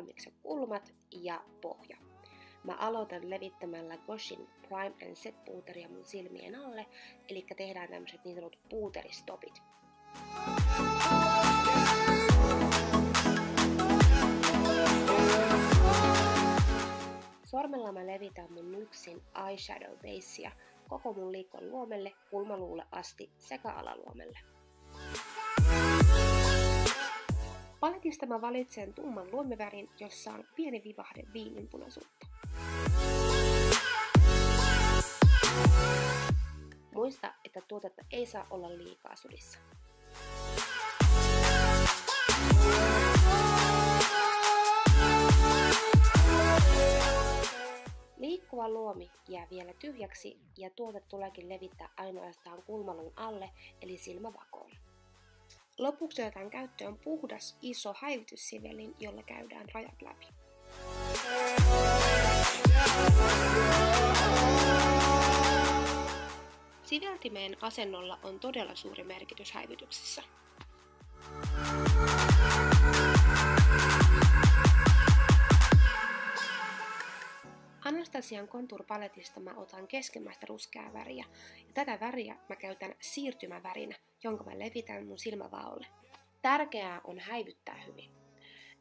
valmiiksi kulmat ja pohja. Mä aloitan levittämällä Goshin Prime and Set puuteria mun silmien alle, eli tehdään tämmöiset niin sanotut puuteristopit. Sormella mä levitän mun NYXin Eyeshadow Basea koko mun liikon luomelle, kulmaluulle asti sekä alaluomelle. Paletista mä valitsen tumman luomevärin, jossa on pieni vivahde viininpunaisuutta. Muista, että tuotetta ei saa olla liikaa sudissa. Liikkuva luomi jää vielä tyhjäksi ja tuote tuleekin levittää ainoastaan kulmaluun alle eli silmävakoon. Lopuksi otetaan käyttöön puhdas iso häivytyssivelin, jolla käydään rajat läpi. Siveltimeen asennolla on todella suuri merkitys häivytyksessä. Anastasian Contour-paletista mä otan keskimmäistä ruskeaa väriä ja tätä väriä mä käytän siirtymävärinä, jonka mä levitän mun silmävaolle. Tärkeää on häivyttää hyvin.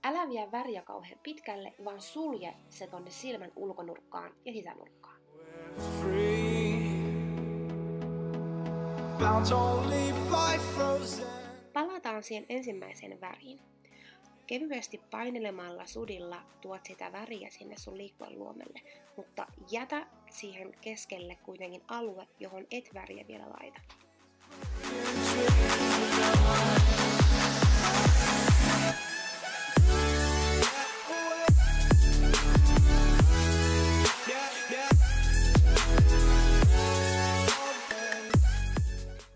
Älä vie väriä kauhean pitkälle, vaan sulje se tonne silmän ulkonurkkaan ja sisänurkkaan. Palataan siihen ensimmäiseen väriin. Kevyesti painelemalla sudilla tuot sitä väriä sinne sun liikkuvan luomelle, mutta jätä siihen keskelle kuitenkin alue, johon et väriä vielä laita.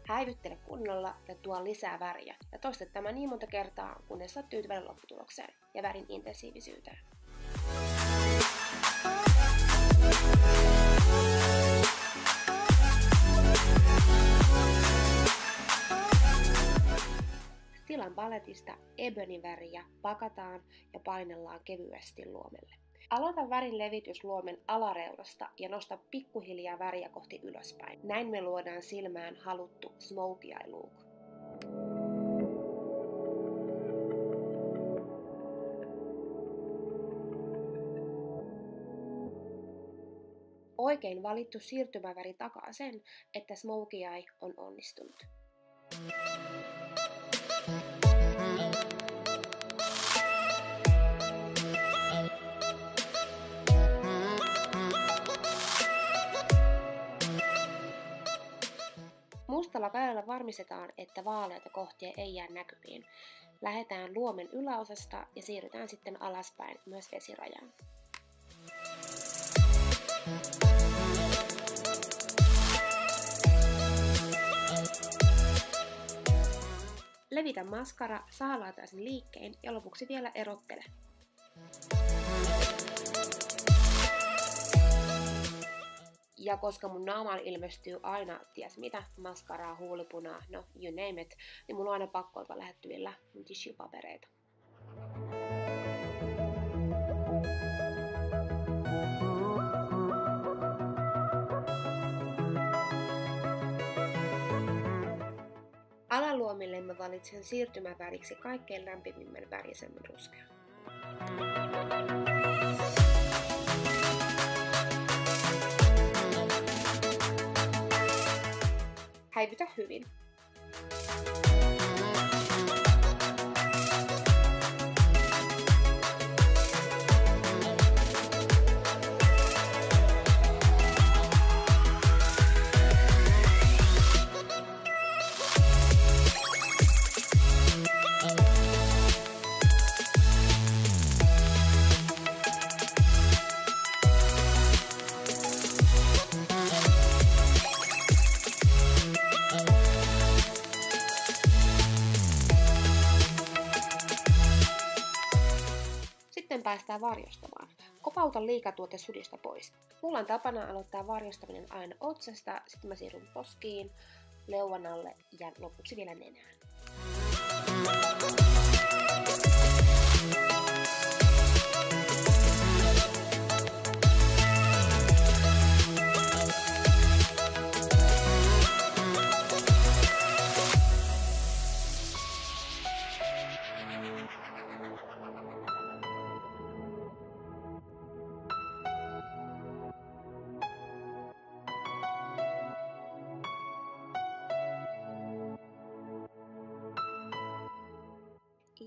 Häivyttele kunnolla ja tuo lisää väriä. Ja toista tämä niin monta kertaa, kunnes saat tyytyväinen lopputulokseen ja värin intensiivisyyteen. Stilan paletista Ebony-väriä pakataan ja painellaan kevyesti luomelle. Aloita värin levitys luomen alareunasta ja nosta pikkuhiljaa väriä kohti ylöspäin. Näin me luodaan silmään haluttu smokey eye look. Oikein valittu siirtymäväri takaa sen, että smokey eye on onnistunut. Mustalla kajalla varmistetaan, että vaaleita kohtia ei jää näkyviin. Lähdetään luomen yläosasta ja siirrytään sitten alaspäin myös vesirajaan. Levitä maskara saalaataisin liikkein ja lopuksi vielä erottele. Ja koska mun naamaan ilmestyy aina, ties mitä, maskaraa, huulipunaa, no you name it, niin mulla on aina pakko olla lähettyvillä mun tissue-papereita. Alaluomille mä valitsen siirtymäväriksi kaikkein lämpimimmän värisemmän ruskean. Häivytä hyvin. Sitten päästään varjostamaan. Kopauta liikatuote sudista pois. Mulla on tapana aloittaa varjostaminen aina otsasta, sitten mä siirryn poskiin, leuan alle ja lopuksi vielä nenään.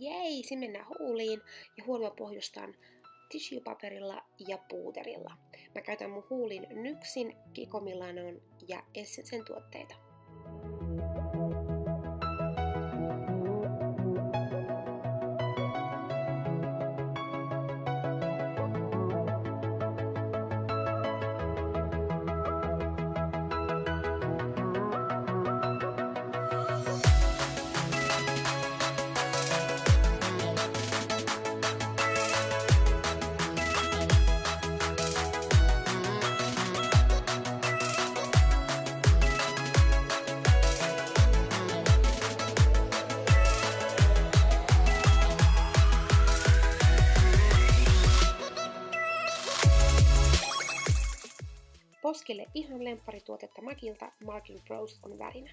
jei, se mennään huuliin ja huulua pohjustan tissue-paperilla ja puuterilla. Mä käytän mun huulin Nyksin, Kiko Milanon ja Essensen tuotteita. Poskelle ihan lempparituotetta Magilta, Marking Rose on värinä.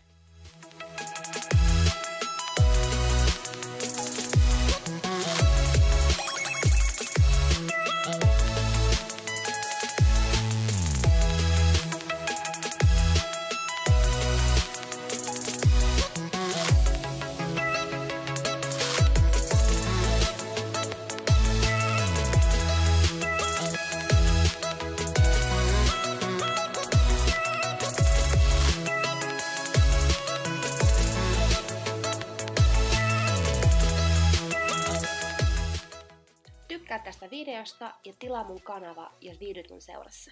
Tykkää tästä videosta ja tilaa mun kanava, jos viihdyt mun seurassa.